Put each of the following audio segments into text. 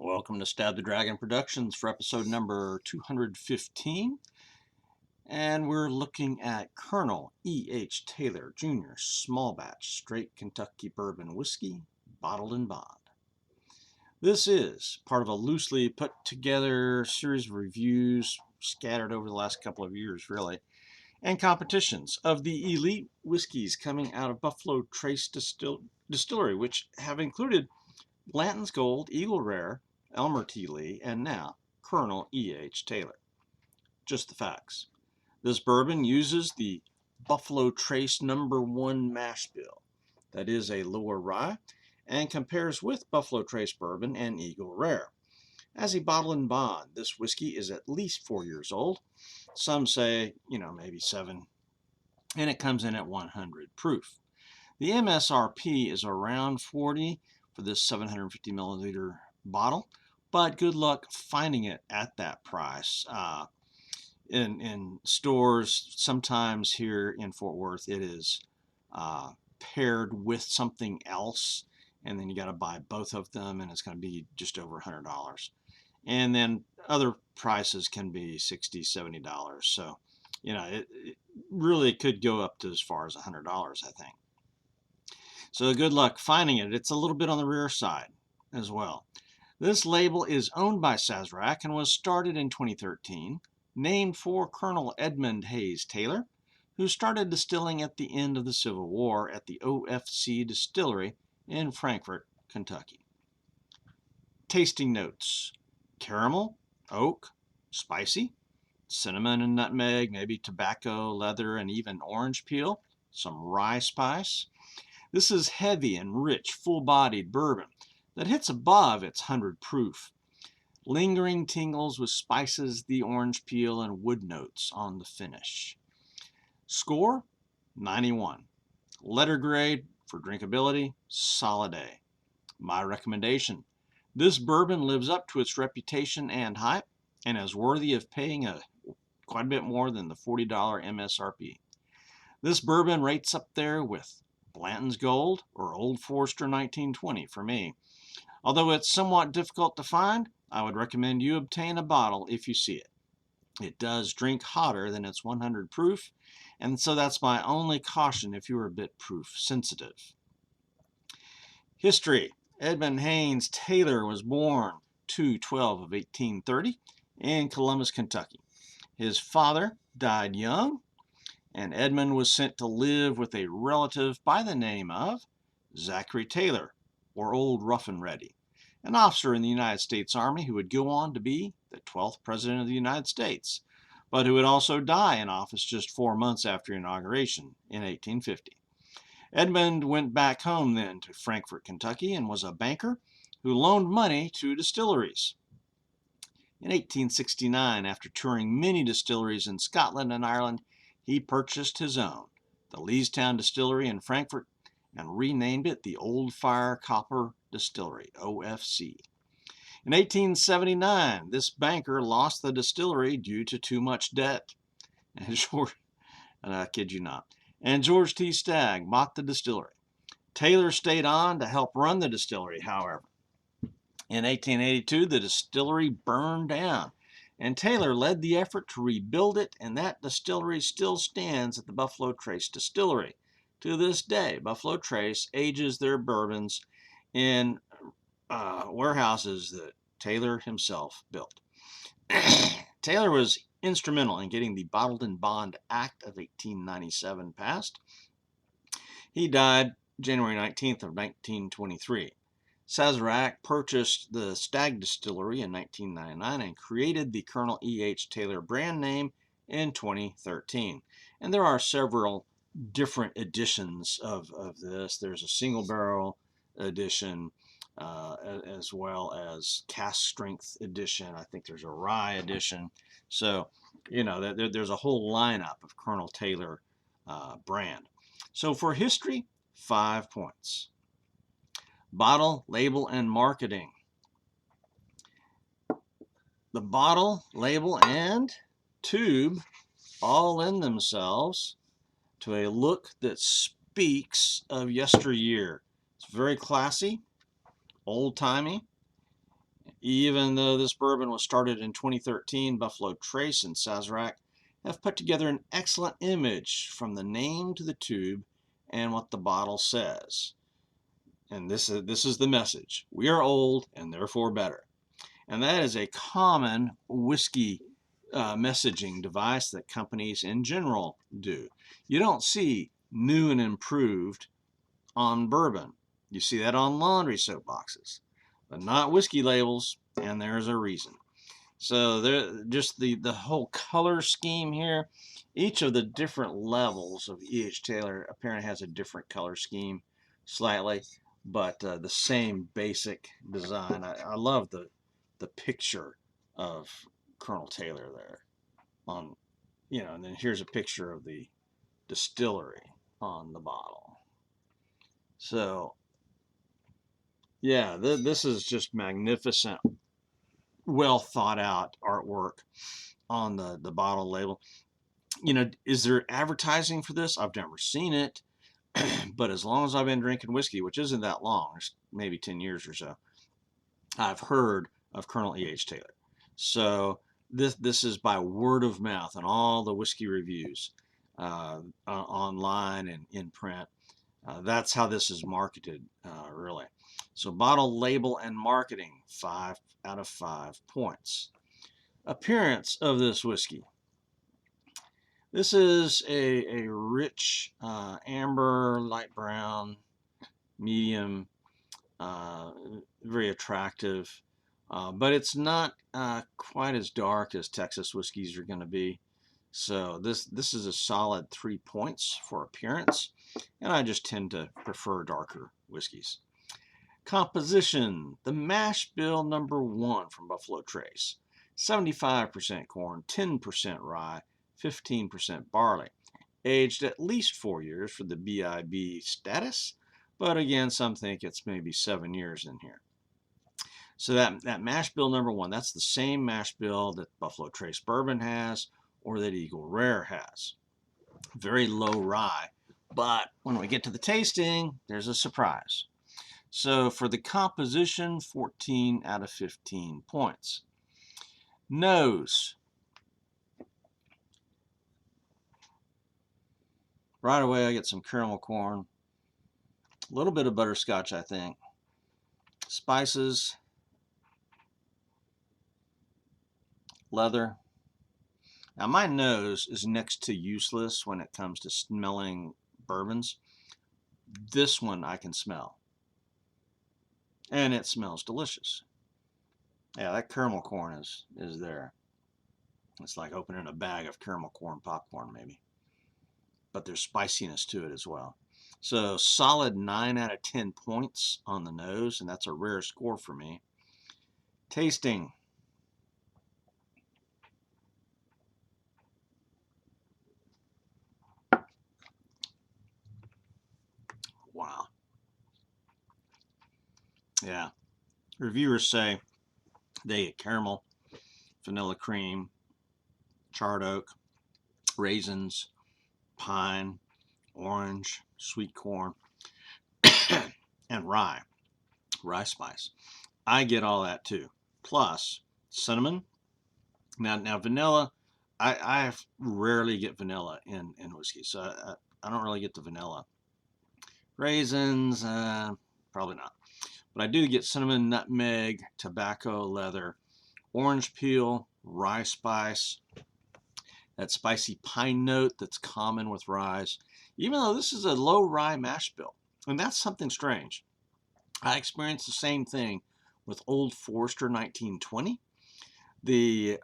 Welcome to Stab the Dragon Productions for episode number 215. And we're looking at Colonel E.H. Taylor Jr. Small Batch Straight Kentucky Bourbon Whiskey, bottled in bond. This is part of a loosely put together series of reviews scattered over the last couple of years, really, and competitions of the elite whiskeys coming out of Buffalo Trace Distillery, which have included Blanton's Gold, Eagle Rare, Elmer T. Lee, and now Colonel E.H. Taylor. Just the facts. This bourbon uses the Buffalo Trace #1 mash bill. That is a lower rye, and compares with Buffalo Trace bourbon and Eagle Rare. As a bottle in bond, this whiskey is at least 4 years old. Some say, maybe 7. And it comes in at 100 proof. The MSRP is around $40 for this 750 milliliter bottle, but good luck finding it at that price. In stores, sometimes here in Fort Worth, it is paired with something else, and then you got to buy both of them, and it's going to be just over $100. And then other prices can be $60, $70. So, it really could go up to as far as $100, I think. So good luck finding it. It's a little bit on the rare side as well. This label is owned by Sazerac and was started in 2013, named for Colonel Edmund Hayes Taylor, who started distilling at the end of the Civil War at the OFC Distillery in Frankfort, Kentucky. Tasting notes: caramel, oak, spicy, cinnamon and nutmeg, maybe tobacco, leather, and even orange peel, some rye spice. This is heavy and rich, full-bodied bourbon that hits above its 100 proof. Lingering tingles with spices, the orange peel, and wood notes on the finish. Score, 91. Letter grade for drinkability, solid A. My recommendation: this bourbon lives up to its reputation and hype and is worthy of paying quite a bit more than the $40 MSRP. This bourbon rates up there with Blanton's Gold or Old Forester 1920 for me. Although it's somewhat difficult to find, I would recommend you obtain a bottle if you see it. It does drink hotter than its 100 proof, and so that's my only caution if you are a bit proof sensitive. History: Edmund Hayes Taylor was born 2/12 of 1830 in Columbus, Kentucky. His father died young, and Edmund was sent to live with a relative by the name of Zachary Taylor, or Old Rough and Ready, an officer in the United States Army who would go on to be the 12th President of the United States, but who would also die in office just 4 months after inauguration in 1850. Edmund went back home then to Frankfort, Kentucky, and was a banker who loaned money to distilleries. In 1869, after touring many distilleries in Scotland and Ireland, he purchased his own, the Leestown Distillery in Frankfort, and renamed it the Old Fashioned Copper Distillery, OFC. In 1879, this banker lost the distillery due to too much debt. And I kid you not. And George T. Stagg bought the distillery. Taylor stayed on to help run the distillery, however. In 1882, the distillery burned down, and Taylor led the effort to rebuild it, and that distillery still stands at the Buffalo Trace Distillery. To this day, Buffalo Trace ages their bourbons in warehouses that Taylor himself built. Taylor was instrumental in getting the Bottled in Bond Act of 1897 passed. He died January 19th of 1923. Sazerac purchased the Stagg Distillery in 1999 and created the Colonel E.H. Taylor brand name in 2013. And there are several different editions of this. There's a single barrel edition, as well as cask strength edition. I think there's a rye edition. So, there's a whole lineup of Colonel Taylor brand. So for history, 5 points. Bottle, label, and marketing. The bottle, label, and tube all lend themselves to a look that speaks of yesteryear. It's very classy, old-timey, Even though this bourbon was started in 2013, Buffalo Trace and Sazerac have put together an excellent image from the name to the tube and what the bottle says. And this is the message. We are old and therefore better. And that is a common whiskey messaging device that companies in general do. You don't see new and improved on bourbon. You see that on laundry soap boxes, but not whiskey labels, and there's a reason. So there, just the whole color scheme here, each of the different levels of E.H. Taylor apparently has a different color scheme slightly, but the same basic design. I love the picture of Colonel Taylor there on, and then here's a picture of the distillery on the bottle. So yeah, this is just magnificent, well thought out artwork on the bottle label. Is there advertising for this? I've never seen it, but as long as I've been drinking whiskey, which isn't that long, it's maybe 10 years or so, I've heard of Colonel E.H. Taylor. So this is by word of mouth and all the whiskey reviews online and in print. That's how this is marketed, really. So bottle, label, and marketing, 5 out of 5 points. Appearance of this whiskey. This is a rich amber, light brown, medium, very attractive, but it's not quite as dark as Texas whiskeys are going to be. So this is a solid 3 points for appearance, and I just tend to prefer darker whiskeys. Composition, the mash bill number 1 from Buffalo Trace. 75% corn, 10% rye, 15% barley. Aged at least 4 years for the BIB status, but again, some think it's maybe 7 years in here. So that mash bill number 1, that's the same mash bill that Buffalo Trace Bourbon has or that Eagle Rare has. Very low rye, but when we get to the tasting, there's a surprise. So for the composition, 14 out of 15 points. Nose. Right away, I get some caramel corn, a little bit of butterscotch, I think. Spices, leather. Now my nose is next to useless when it comes to smelling bourbons. This one I can smell. And it smells delicious. Yeah, that caramel corn is there. It's like opening a bag of caramel corn popcorn maybe. But there's spiciness to it as well. So solid 9 out of 10 points on the nose, and that's a rare score for me. Tasting. Wow. Yeah. Reviewers say they get caramel, vanilla cream, charred oak, raisins, pine, orange, sweet corn, and rye spice. I get all that too. Plus cinnamon. Now vanilla, I rarely get vanilla in whiskey, so I don't really get the vanilla. Raisins, probably not. But I do get cinnamon, nutmeg, tobacco, leather, orange peel, rye spice, that spicy pine note that's common with ryes, even though this is a low rye mash bill. And that's something strange. I experienced the same thing with Old Forester 1920. The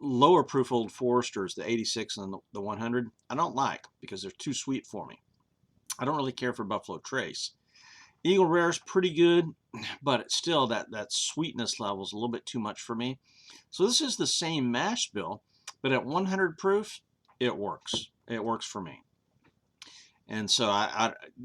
lower proof Old Foresters, the 86 and the 100, I don't like because they're too sweet for me. I don't really care for Buffalo Trace. Eagle Rare is pretty good, but still that sweetness level is a little bit too much for me. So this is the same mash bill, but at 100 proof, it works. It works for me. And so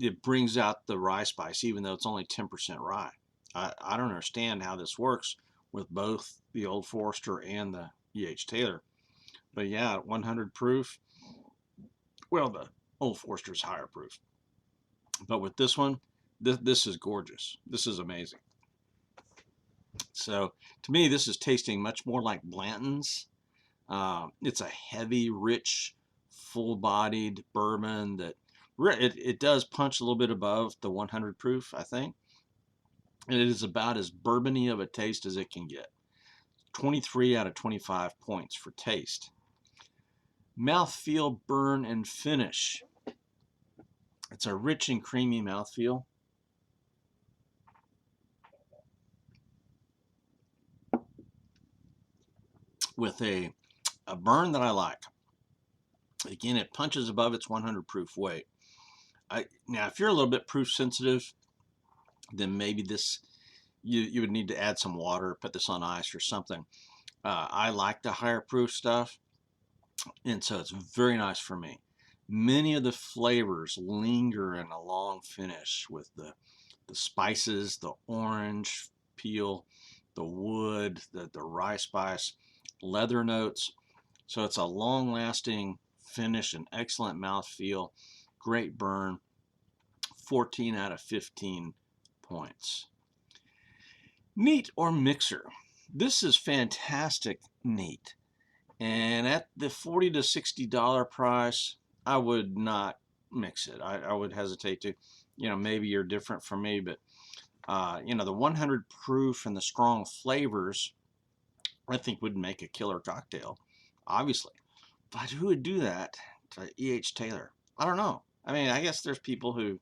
it brings out the rye spice, even though it's only 10% rye. I don't understand how this works with both the Old Forester and the E.H. Taylor. But yeah, at 100 proof, well, the Old Forester is higher proof. But with this one, this is gorgeous. This is amazing. So to me, this is tasting much more like Blanton's. It's a heavy, rich, full-bodied bourbon that it does punch a little bit above the 100 proof, I think. And it is about as bourbony of a taste as it can get. 23 out of 25 points for taste. Mouthfeel, burn, and finish. It's a rich and creamy mouthfeel. With a burn that I like. Again, it punches above its 100 proof weight. Now, if you're a little bit proof sensitive, then maybe this you would need to add some water, put this on ice or something. I like the higher proof stuff, and so it's very nice for me. Many of the flavors linger in a long finish with the spices, the orange peel, the wood, the rye spice, leather notes. So it's a long-lasting finish, an excellent mouthfeel, great burn. 14 out of 15 points. Neat or mixer. This is fantastic neat. And at the $40 to $60 price, I would not mix it. I would hesitate to. Maybe you're different from me, but the 100 proof and the strong flavors, I think would make a killer cocktail, obviously. But who would do that to E.H. Taylor? I don't know. I mean, I guess there's people who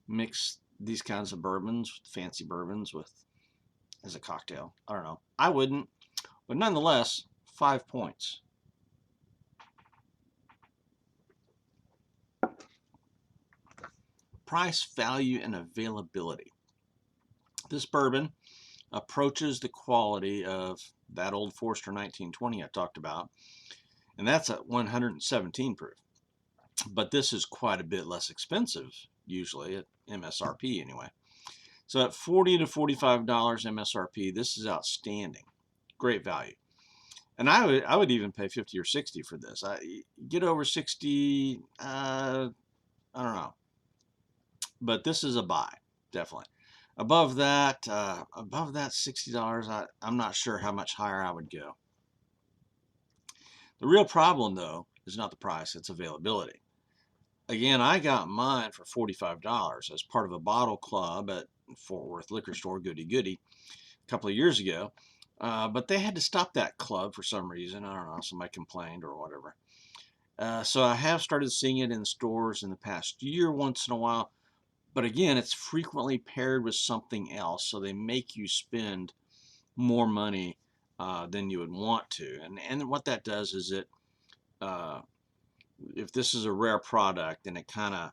mix these kinds of bourbons, fancy bourbons, as a cocktail. I don't know. I wouldn't. But nonetheless, 5 points. Price, value, and availability. This bourbon approaches the quality of that Old Forester 1920 I talked about, and that's at 117 proof. But this is quite a bit less expensive, usually at MSRP anyway. So at $40 to $45 MSRP, this is outstanding. Great value. And I would even pay 50 or 60 for this. I get over 60, I don't know. But this is a buy, definitely. Above that $60, I'm not sure how much higher I would go. The real problem, though, is not the price, it's availability. Again, I got mine for $45 as part of a bottle club at Fort Worth liquor store, Goody Goody, a couple of years ago. But they had to stop that club for some reason. I don't know, somebody complained or whatever. So I have started seeing it in stores in the past year once in a while. But again, it's frequently paired with something else, so they make you spend more money than you would want to. And what that does is if this is a rare product, then it kind of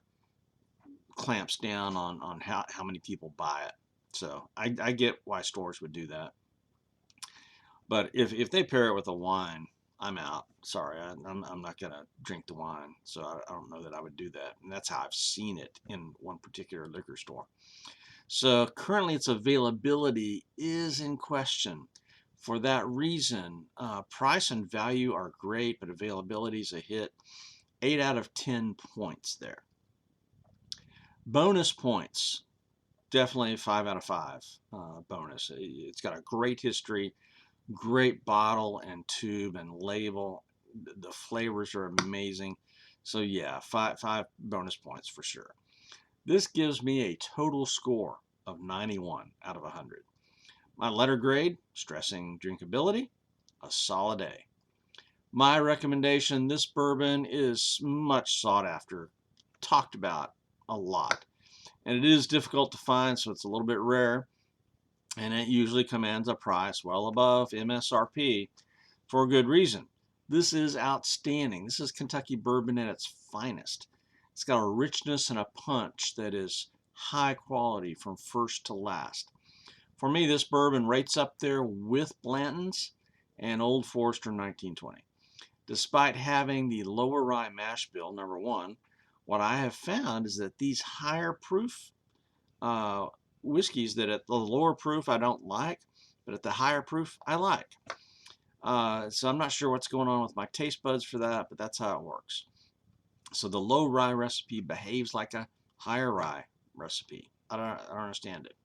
clamps down on how many people buy it. So I get why stores would do that. But if they pair it with a wine, I'm out. Sorry, I'm not going to drink the wine. So I don't know that I would do that. And that's how I've seen it in one particular liquor store. So currently its availability is in question. For that reason, price and value are great, but availability is a hit. 8 out of 10 points there. Bonus points, definitely 5 out of 5 bonus. It's got a great history, great bottle and tube and label. The flavors are amazing. So yeah, 5 bonus points for sure. This gives me a total score of 91 out of 100. My letter grade, stressing drinkability, a solid A. My recommendation, this bourbon is much sought after, talked about a lot. And it is difficult to find, so it's a little bit rare. And it usually commands a price well above MSRP for a good reason. This is outstanding. This is Kentucky bourbon at its finest. It's got a richness and a punch that is high quality from first to last. For me, this bourbon rates up there with Blanton's and Old Forester 1920. Despite having the lower rye mash bill, number one, what I have found is that these higher proof whiskeys that at the lower proof I don't like, but at the higher proof I like. So I'm not sure what's going on with my taste buds for that, but that's how it works. So the low rye recipe behaves like a higher rye recipe. I don't understand it.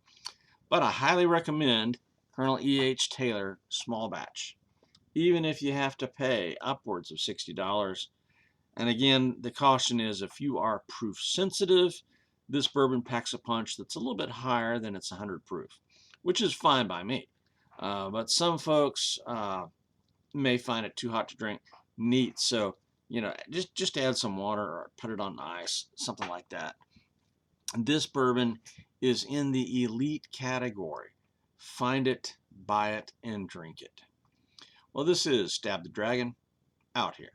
But I highly recommend Colonel E.H. Taylor small batch, even if you have to pay upwards of $60. And again, the caution is if you are proof sensitive, this bourbon packs a punch that's a little bit higher than its 100 proof, which is fine by me. But some folks may find it too hot to drink. Neat. So, just add some water or put it on ice, something like that. This bourbon is in the elite category. Find it, buy it, and drink it. Well, this is Stab the Dragon, out here.